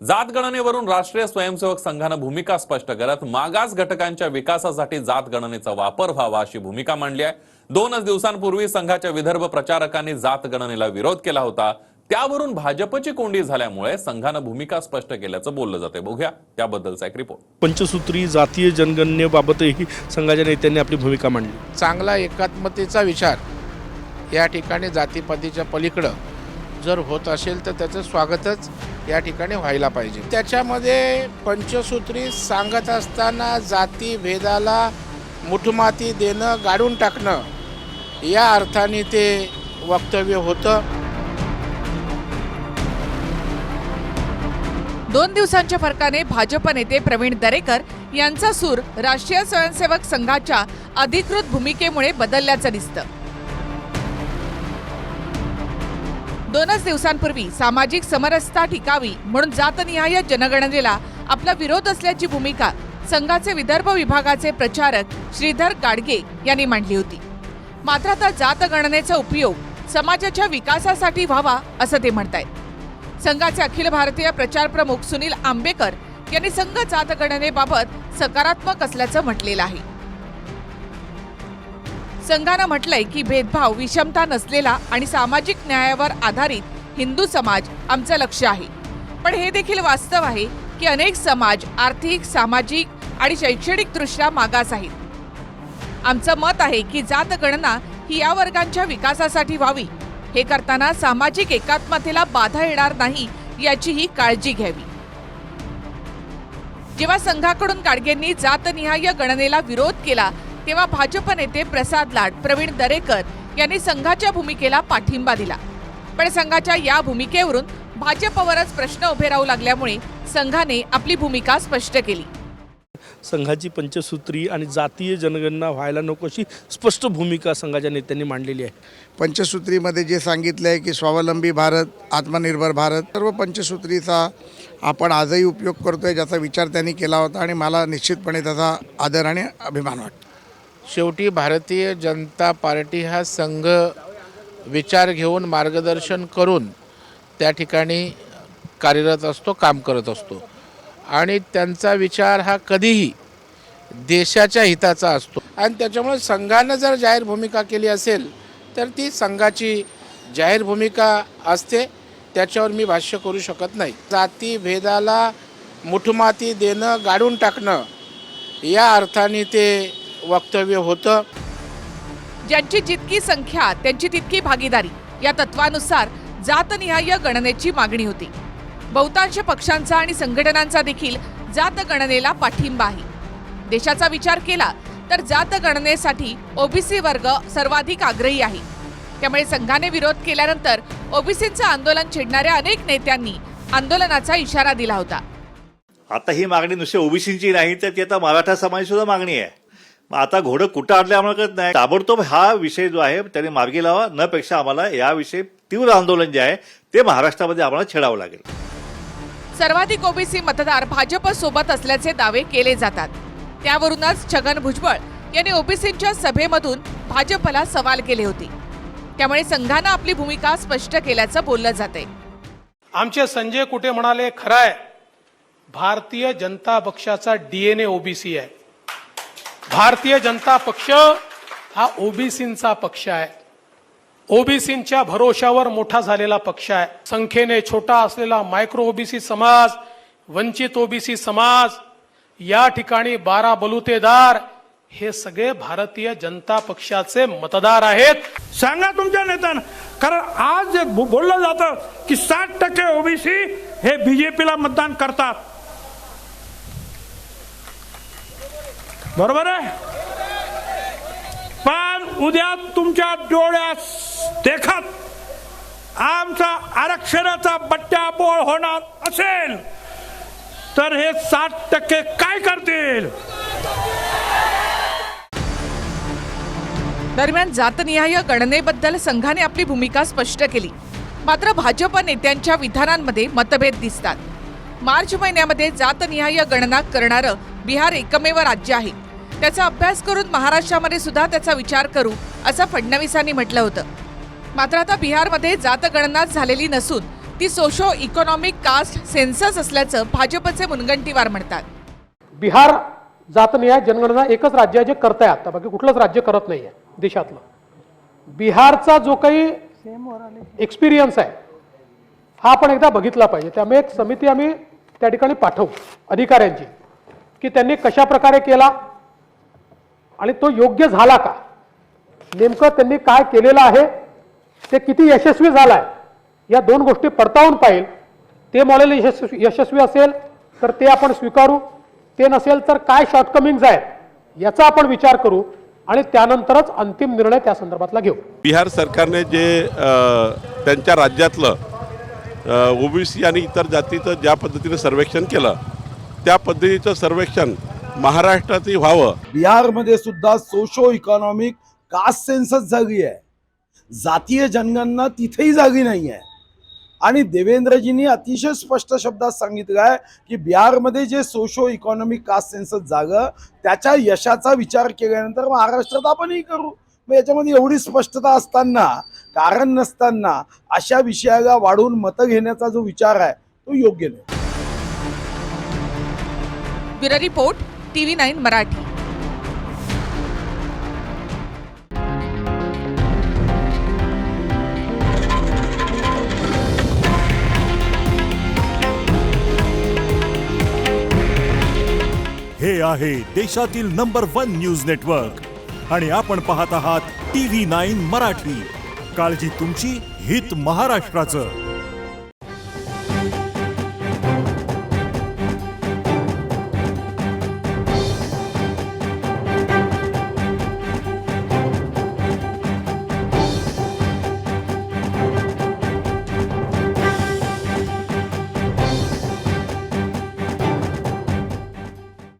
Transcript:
जात गणनेवरून राष्ट्रीय स्वयंसेवक संघानं भूमिका स्पष्ट करत मागास घटकांच्या विकासासाठी जात गणनेचा वापर व्हावा अशी भूमिका मांडली आहे। 2 दिवसांपूर्वी संघाच्या विदर्भ प्रचारकांनी जात गणनेला विरोध केला होता। त्यावरून भाजपची कोंडी झाल्यामुळे संघानं भूमिका स्पष्ट केल्याचं बोललं जाते। बघूया त्याबद्दलचा एक रिपोर्ट। पंचसूत्री जातीय जनगणनेबाबतही संघाच्या नेत्यांनी आपली भूमिका मांडली। चांगला एकात्मतेचा विचार या ठिकाणी जातीपातीच्या पलीकडे जर होत असेल तर त्याचं स्वागतच या ठिकाणी व्हायला पाहिजे। त्याच्यामध्ये पंचसूत्री सांगत असताना जाती भेदाला मुठमाती देणं, गाडून टाकणं या अर्थाने ते वक्तव्य होतं। 2 दिवसांच्या फरकाने भाजप नेते प्रवीण दरेकर यांचा सूर राष्ट्रीय स्वयंसेवक संघाच्या अधिकृत भूमिकेमुळे बदलल्याचं दिसतं। 2 दिवसांपूर्वी सामाजिक समरसता टिकावी म्हणून जातनिहाय जनगणनेला आपला विरोध असल्याची भूमिका संघाचे विदर्भ विभागाचे प्रचारक श्रीधर गाडगे यांनी मांडली होती। मात्र आता जात गणनेचा उपयोग समाजाच्या विकासासाठी व्हावा असं ते म्हणतायत। संघाचे अखिल भारतीय प्रचार प्रमुख सुनील आंबेकर यांनी संघ जात गणनेबाबत सकारात्मक असल्याचं म्हटलेलं आहे। संघानं म्हटलंय की भेदभाव, विषमता नसलेला आणि सामाजिक न्यायावर आधारित हिंदू समाज आमचं लक्ष्य आहे। पण हे देखील वास्तव आहे की अनेक समाज आर्थिक, सामाजिक आणि शैक्षणिकदृष्ट्या मागास आहेत। आमचं मत आहे की जात गणना ही या वर्गांच्या विकासासाठी व्हावी। हे करताना सामाजिक एकात्मतेला बाधा येणार नाही याचीही काळजी घ्यावी। जेव्हा संघाकडून गाडगेंनी जातनिहाय गणनेला विरोध केला तेव्हा भाजप नेते प्रसाद लाड, प्रवीण दरेकर यांनी संघाच्या भूमिकेला पाठिंबा दिला। पण संघाच्या या भूमिकेवरून भाजपवरच प्रश्न उभे राहू लागल्यामुळे संघाने आपली भूमिका स्पष्ट केली। संघाची पंचसूत्री आणि जातीय जनगणना व्हायला नको अशी स्पष्ट भूमिका संघाच्या नेत्यांनी मांडलेली आहे। पंचसूत्रीमध्ये जे सांगितलं आहे की स्वावलंबी भारत, आत्मनिर्भर भारत, सर्व पंचसूत्रीचा आपण आजही उपयोग करतोय, ज्याचा विचार त्यांनी केला होता आणि मला निश्चितपणे त्याचा आदर आणि अभिमान वाटतो। शेवटी भारतीय जनता पार्टी हा संघ विचार घेऊन मार्गदर्शन करून त्या ठिकाणी कार्यरत असतो, काम करत असतो आणि त्यांचा विचार हा कधीही देशाच्या हिताचा असतो आणि त्याच्यामुळे संघानं जर जाहीर भूमिका केली असेल तर ती संघाची जाहीर भूमिका असते, त्याच्यावर मी भाष्य करू शकत नाही। जाती भेदाला मुठमाती देणं, गाडून टाकणं या अर्थाने ते वक्तव्य होतं। ज्यांची जितकी संख्या त्यांची तितकी भागीदारी या तत्वानुसार जातनिहाय गणनेची मागणी होती। बहुतांश पक्षांचा आणि संघटनांचा देखील जात गणनेला पाठिंबा आहे। देशाचा विचार केला तर जात गणनेसाठी ओबीसी वर्ग सर्वाधिक आग्रही आहे। त्यामुळे संघाने विरोध केल्यानंतर ओबीसींचं आंदोलन छेडणाऱ्या अनेक नेत्यांनी आंदोलनाचा इशारा दिला होता। आता ही मागणी नुसती ओबीसीची नाही तर ती आता मराठा समाजाची सुद्धा मागणी आहे। मग आता घोडं कुठं आणलं आम्हाला कळत नाही। ताबडतोब हा विषय जो आहे त्याने मार्गी लावा, न पेक्षा आम्हाला याविषयी तीव्र आंदोलन जे आहे ते महाराष्ट्रामध्ये आम्हाला छेडावं लागेल। सर्वाधिक ओबीसी मतदार भाजप सोबत असल्याचे दावे केले जातात। त्यावरूनच छगन भुजबळ यांनी ओबीसींच्या सभेमधून भाजपला सवाल केले होते। त्यामुळे संघानं आपली भूमिका स्पष्ट केल्याचं बोललं जाते। आमचे संजय कुटे म्हणाले, खरंय भारतीय जनता पक्षाचा डीएनए ओबीसी आहे। भारतीय जनता पक्ष हा ओबीसींचा पक्ष आहे। ओबीसींच्या भरोशावर मोठा झालेला पक्ष आहे। संख्येने छोटा असलेला मायक्रो ओबीसी समाज, वंचित ओबीसी समाज, या ठिकाणी 12 बलुतेदार हे सगळे भारतीय जनता पक्षाचे मतदार आहेत। सांगा तुमच्या नेत्यांना, कारण आज जे बोललं जातं की 60% ओबीसी हे बीजेपीला मतदान करतात, बरोबर आहे? पण उद्या तुमच्या डोळ्यात देखत आमचा आरक्षणाचा बट्ट्याबोळ होणार असेल तर हे 60% काय करतील? दरम्यान जातनिहाय गणनेबद्दल संघाने आपली भूमिका स्पष्ट केली। मात्र भाजप नेत्यांच्या विधानांमध्ये मतभेद दिसतात। मार्च महिन्यामध्ये जातनिहाय गणना करणारं बिहार एकमेव राज्य आहे। त्याचा अभ्यास करून महाराष्ट्रामध्ये सुद्धा त्याचा विचार करू असं फडणवीसांनी म्हटलं होतं। मात्र आता बिहारमध्ये जातगणनाच झालेली नसून ती सोशो इकॉनॉमिक कास्ट सेन्सस असल्याचं भाजपचे मुनगंटीवार म्हणतात. बिहार जातनिहाय जनगणना एकच राज्य आहे जे करत आहे आता, बाकी कुठलंच राज्य करत नाही आहे देशातलं. बिहारचा जो काही एक्सपिरियन्स आहे हा आपण एकदा बघितला पाहिजे. त्यामुळे एक समिती आम्ही त्या ठिकाणी पाठवू अधिकाऱ्यांची, की त्यांनी कशा प्रकारे केला आणि तो योग्य झाला का, नेमकं त्यांनी काय केलेलं आहे, ते किती यशस्वी झालाय, या दोन गोष्टी पडताळून पाहिजे. ते मॉडेल यशस्वी असेल तर ते आपण स्वीकारू, ते नसेल तर काय शॉर्टकमिंग्स आहेत याचा आपण विचार करू आणि त्यानंतरच अंतिम निर्णय त्या संदर्भातला घेऊ. बिहार सरकारने जे त्यांच्या राज्यातलं ओबीसी आणि इतर जातीचं ज्या पद्धतीने सर्वेक्षण केलं त्या पद्धतीचं सर्वेक्षण महाराष्ट्रातही व्हावं. बिहारमध्ये सुद्धा सोशो इकॉनॉमिक कास्ट सेन्सस झाली आहे, जातीय जनगणना तिथेही झाली नाही आहे. आणि देवेंद्रजींनी अतिशय स्पष्ट शब्दात सांगितलं आहे की बिहारमध्ये जे सोशो इकॉनॉमिक कास्ट सेन्सस झालं त्याच्या यशाचा विचार केल्यानंतर महाराष्ट्रात आपणही करू. मग याच्यामध्ये एवढी स्पष्टता असताना, कारण नसताना अशा विषयाला वाढवून मतं घेण्याचा जो विचार आहे तो योग्य नाही. Bureau report TV9 Marathi. हे आहे देशातील नंबर 1 न्यूज नेटवर्क आणि आपण पाहत आहात TV9 मराठी. काळजी तुमची, हित महाराष्ट्राचं.